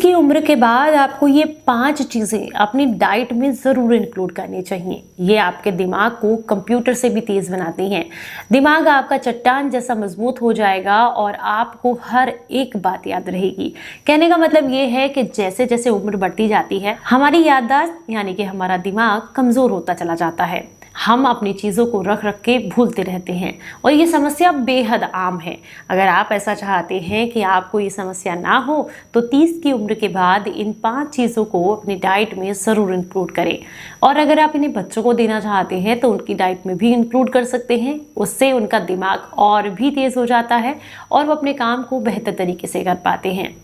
की उम्र के बाद आपको ये 5 चीज़ें अपनी डाइट में ज़रूर इंक्लूड करनी चाहिए। ये आपके दिमाग को कंप्यूटर से भी तेज़ बनाती हैं। दिमाग आपका चट्टान जैसा मजबूत हो जाएगा और आपको हर एक बात याद रहेगी। कहने का मतलब ये है कि जैसे जैसे उम्र बढ़ती जाती है, हमारी याददाश्त यानी कि हमारा दिमाग कमज़ोर होता चला जाता है। हम अपनी चीज़ों को रख रख के भूलते रहते हैं और ये समस्या बेहद आम है। अगर आप ऐसा चाहते हैं कि आपको ये समस्या ना हो तो 30 की उम्र के बाद इन 5 चीज़ों को अपनी डाइट में ज़रूर इंक्लूड करें। और अगर आप इन्हें बच्चों को देना चाहते हैं तो उनकी डाइट में भी इंक्लूड कर सकते हैं। उससे उनका दिमाग और भी तेज़ हो जाता है और वो अपने काम को बेहतर तरीके से कर पाते हैं।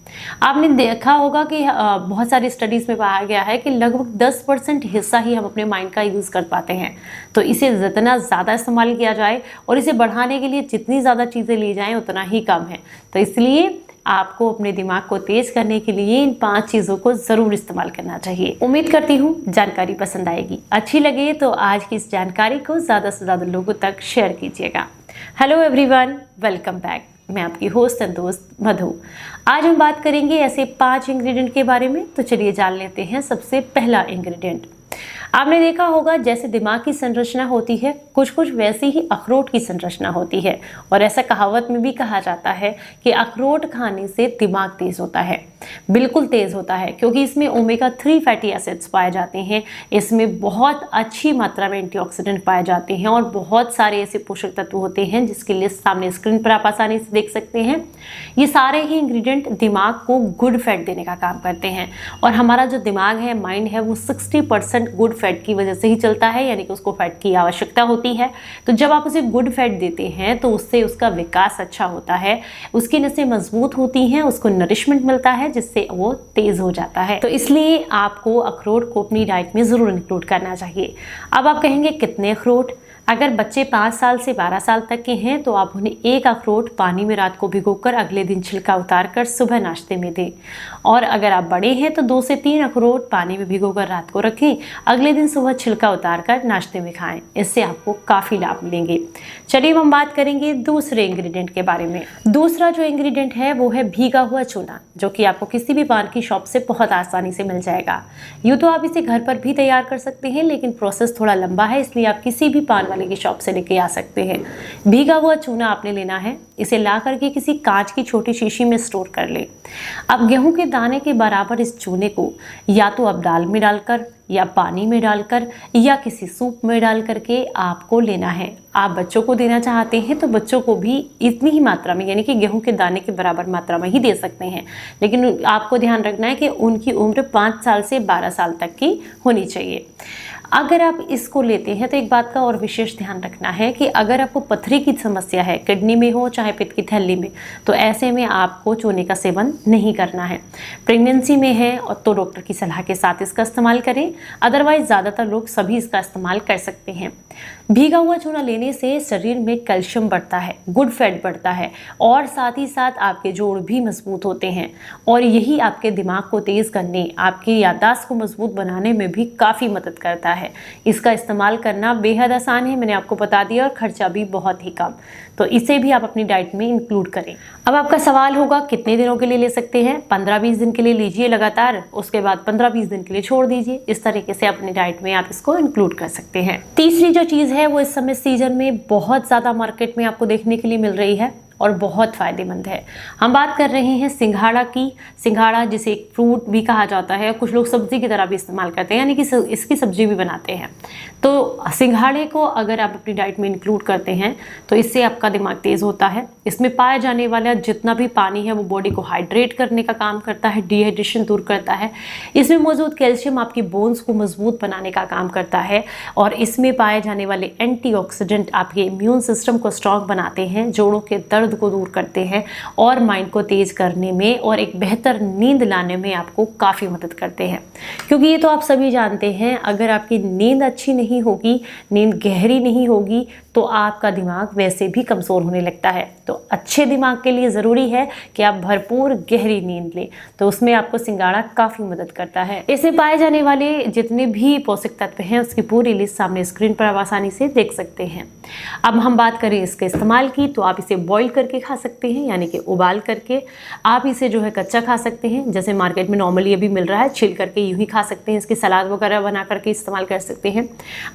आपने देखा होगा कि बहुत सारी स्टडीज़ में पाया गया है कि लगभग 10% हिस्सा ही हम अपने माइंड का यूज़ कर पाते हैं। तो इसे जितना ज़्यादा इस्तेमाल किया जाए और इसे बढ़ाने के लिए जितनी ज़्यादा चीज़ें ली जाएं उतना ही कम है। तो इसलिए आपको अपने दिमाग को तेज करने के लिए इन 5 चीज़ों को ज़रूर इस्तेमाल करना चाहिए। उम्मीद करती हूँ जानकारी पसंद आएगी। अच्छी लगे तो आज की इस जानकारी को ज़्यादा से ज़्यादा लोगों तक शेयर कीजिएगा। Hello everyone, welcome back. मैं आपकी होस्ट एंड दोस्त मधु। आज हम बात करेंगे ऐसे 5 इंग्रेडिएंट के बारे में। तो चलिए जान लेते हैं सबसे पहला इंग्रेडिएंट। आपने देखा होगा जैसे दिमाग की संरचना होती है, कुछ कुछ वैसी ही अखरोट की संरचना होती है। और ऐसा कहावत में भी कहा जाता है कि अखरोट खाने से दिमाग तेज होता है। बिल्कुल तेज होता है क्योंकि इसमें ओमेगा 3 फैटी एसिड्स पाए जाते हैं। इसमें बहुत अच्छी मात्रा में एंटीऑक्सीडेंट पाए जाते हैं और बहुत सारे ऐसे पोषक तत्व होते हैं जिसके लिए सामने स्क्रीन पर आप आसानी से देख सकते हैं। ये सारे ही इंग्रेडिएंट दिमाग को गुड फैट देने का काम करते हैं। और हमारा जो दिमाग है, माइंड है, वो 60% गुड फैट की वजह से ही चलता है, यानी कि उसको फैट की आवश्यकता होती है। तो जब आप उसे गुड फैट देते हैं तो उससे उसका विकास अच्छा होता है, उसकी नसें मजबूत होती हैं, उसको नरिशमेंट मिलता है जिससे वो तेज हो जाता है। तो इसलिए आपको अखरोट को अपनी डाइट में जरूर इंक्लूड करना चाहिए। अब आप कहेंगे कितने अखरोट? अगर बच्चे 5 साल से 12 साल तक के हैं तो आप उन्हें 1 अखरोट पानी में रात को भिगोकर अगले दिन छिलका उतारकर सुबह नाश्ते में दें। और अगर आप बड़े हैं तो 2 से 3 अखरोट पानी में भिगोकर रात को रखें, अगले दिन सुबह छिलका उतारकर नाश्ते में खाएं। इससे आपको काफ़ी लाभ मिलेंगे। चलिए हम बात करेंगे दूसरे इंग्रेडिएंट के बारे में। दूसरा जो इंग्रेडिएंट है वो है भीगा हुआ चूना, जो कि आपको किसी भी पान की शॉप से बहुत आसानी से मिल जाएगा। यूँ तो आप इसे घर पर भी तैयार कर सकते हैं, लेकिन प्रोसेस थोड़ा लंबा है, इसलिए आप किसी भी पान वाले की शॉप से लेके आ सकते हैं। भीगा हुआ चूना आपने लेना है। इसे ला करके किसी कांच की छोटी शीशी में स्टोर कर लें। अब गेहूं के दाने के बराबर इस चूने को या तो आप दाल में डालकर या पानी में डालकर या किसी सूप में डाल करके आपको लेना है। आप बच्चों को देना चाहते हैं तो बच्चों को भी इतनी ही मात्रा में, यानी कि गेहूं के दाने के बराबर मात्रा में ही दे सकते हैं। लेकिन आपको ध्यान रखना है कि उनकी उम्र 5 साल से 12 साल तक की होनी चाहिए। अगर आप इसको लेते हैं तो एक बात का और विशेष ध्यान रखना है कि अगर आपको पथरी की समस्या है, किडनी में हो चाहे पित्त की थैली में, तो ऐसे में आपको चूने का सेवन नहीं करना है। प्रेगनेंसी में है और तो डॉक्टर की सलाह के साथ इसका इस्तेमाल करें, अदरवाइज ज़्यादातर लोग सभी इसका इस्तेमाल कर सकते हैं। भीगा हुआ चूना लेने से शरीर में कैल्शियम बढ़ता है, गुड फैट बढ़ता है और साथ ही साथ आपके जोड़ भी मजबूत होते हैं। और यही आपके दिमाग को तेज़ करने, आपकी याददाश्त को मजबूत बनाने में भी काफ़ी मदद करता है। इसका इस्तेमाल करना बेहद आसान है, मैंने आपको बता दिया, और खर्चा भी बहुत ही कम। तो इसे भी आप अपनी डाइट में इंक्लूड करें। अब आपका सवाल होगा कितने दिनों के लिए ले सकते हैं? 15-20 दिन के लिए लीजिए लगातार, उसके बाद 15-20 दिन के लिए छोड़ दीजिए। इस तरीके से अपनी डाइट में आप इसको इंक्लूड कर सकते हैं। तीसरी जो चीज़ है वो इस समय सीजन में बहुत ज़्यादा मार्केट में आपको देखने के लिए मिल रही है और बहुत फ़ायदेमंद है। हम बात कर रहे हैं सिंघाड़ा की। सिंघाड़ा जिसे एक फ्रूट भी कहा जाता है, कुछ लोग सब्जी की तरह भी इस्तेमाल करते हैं, यानी कि इसकी सब्जी भी बनाते हैं। तो सिंघाड़े को अगर आप अपनी डाइट में इंक्लूड करते हैं तो इससे आपका दिमाग तेज़ होता है। इसमें पाया जाने वाला जितना भी पानी है वो बॉडी को हाइड्रेट करने का काम करता है, डिहाइड्रेशन दूर करता है। इसमें मौजूद कैल्शियम आपकी बोन्स को मजबूत बनाने का काम करता है और इसमें पाए जाने वाले एंटीऑक्सीडेंट आपके इम्यून सिस्टम को स्ट्रॉन्ग बनाते हैं, जोड़ों के दर्द को दूर करते हैं और माइंड को तेज करने में और एक बेहतर नींद लाने में आपको काफ़ी मदद करते हैं। क्योंकि ये तो आप सभी जानते हैं, अगर आपकी नींद अच्छी नहीं होगी, नींद गहरी नहीं होगी, तो आपका दिमाग वैसे भी कमज़ोर होने लगता है। तो अच्छे दिमाग के लिए ज़रूरी है कि आप भरपूर गहरी नींद लें। तो उसमें आपको सिंघाड़ा काफ़ी मदद करता है। इसमें पाए जाने वाले जितने भी पोषक तत्व हैं उसकी पूरी लिस्ट सामने स्क्रीन पर आप आसानी से देख सकते हैं। अब हम बात करें इसके इस्तेमाल की, तो आप इसे बॉईल करके खा सकते हैं, यानी कि उबाल करके। आप इसे जो है कच्चा खा सकते हैं, जैसे मार्केट में नॉर्मली ये भी मिल रहा है, छिल करके यूँ ही खा सकते हैं। इसकी सलाद वगैरह बना करके इस्तेमाल कर सकते हैं।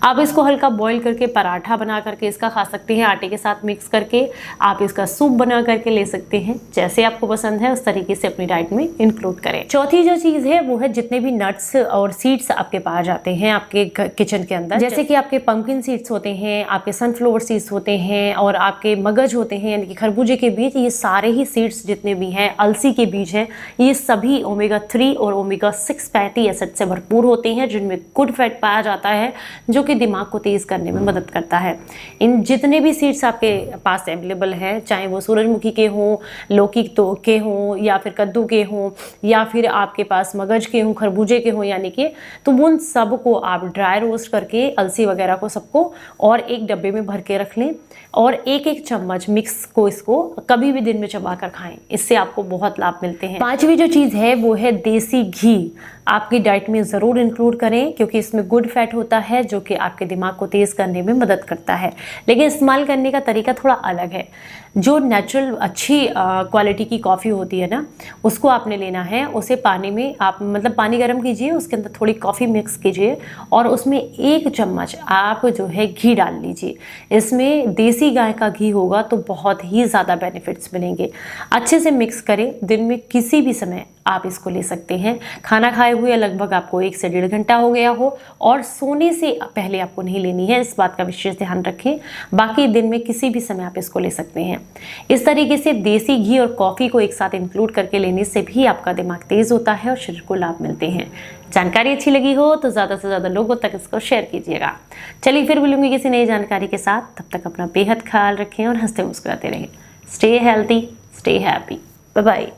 आप इसको हल्का बॉईल करके पराठा बना करके इसका खा सकते हैं, आटे के साथ मिक्स करके। आप इसका सूप बना करके ले सकते हैं। जैसे आपको पसंद है उस तरीके से अपनी डाइट में इंक्लूड करें। चौथी जो चीज़ है वो है जितने भी नट्स और सीड्स आपके पास जाते हैं आपके किचन के अंदर, जैसे कि आपके पंपकिन सीड्स होते हैं, आपके सनफ्लावर सीड्स होते हैं और आपके मगज होते हैं, यानी कि खरबूजे के बीज, ये सारे ही सीड्स जितने भी हैं, अलसी के बीज हैं, ये सभी ओमेगा 3 और ओमेगा 6 फैटी एसिड से भरपूर होते हैं, जिनमें गुड फैट पाया जाता है, जो कि दिमाग को तेज करने में मदद करता है। इन जितने भी सीड्स आपके पास अवेलेबल है, चाहे वो सूरजमुखी के हों, लौकी के हों, या फिर कद्दू के हों, या फिर आपके पास मगज के हों, खरबूजे के हों, यानी कि, तो उन सब को आप ड्राई रोस्ट करके अलसी वगैरह को सबको और एक डब्बे में भर के रख लें और एक एक चम्मच मिक्स को इसको कभी भी दिन में चबा कर खाएं। इससे आपको बहुत लाभ मिलते हैं। पांचवी जो चीज़ है वो है देसी घी। आपकी डाइट में ज़रूर इंक्लूड करें, क्योंकि इसमें गुड फैट होता है जो कि आपके दिमाग को तेज़ करने में मदद करता है। लेकिन इस्तेमाल करने का तरीका थोड़ा अलग है। जो नेचुरल अच्छी क्वालिटी की कॉफ़ी होती है ना, उसको आपने लेना है। उसे पानी में आप मतलब पानी गर्म कीजिए, उसके अंदर थोड़ी कॉफ़ी मिक्स कीजिए और उसमें 1 चम्मच आप जो है घी डाल लीजिए। इसमें देसी गाय का घी होगा तो बहुत ही ज़्यादा बेनिफिट्स मिलेंगे। अच्छे से मिक्स करें। दिन में किसी भी समय आप इसको ले सकते हैं। खाना खाए हुए लगभग आपको 1 से 1.5 घंटा हो गया हो और सोने से पहले आपको नहीं लेनी है, इस बात का विशेष ध्यान रखें। बाकी दिन में किसी भी समय आप इसको ले सकते हैं। इस तरीके से देसी घी और कॉफ़ी को एक साथ इंक्लूड करके लेने से भी आपका दिमाग तेज़ होता है और शरीर को लाभ मिलते हैं। जानकारी अच्छी लगी हो तो ज़्यादा से ज़्यादा लोगों तक इसको शेयर कीजिएगा। चलिए फिर मिलूंगी किसी नई जानकारी के साथ। तब तक अपना बेहद ख्याल रखें और हंसते मुस्कुराते रहें। Stay healthy, stay happy. Bye bye.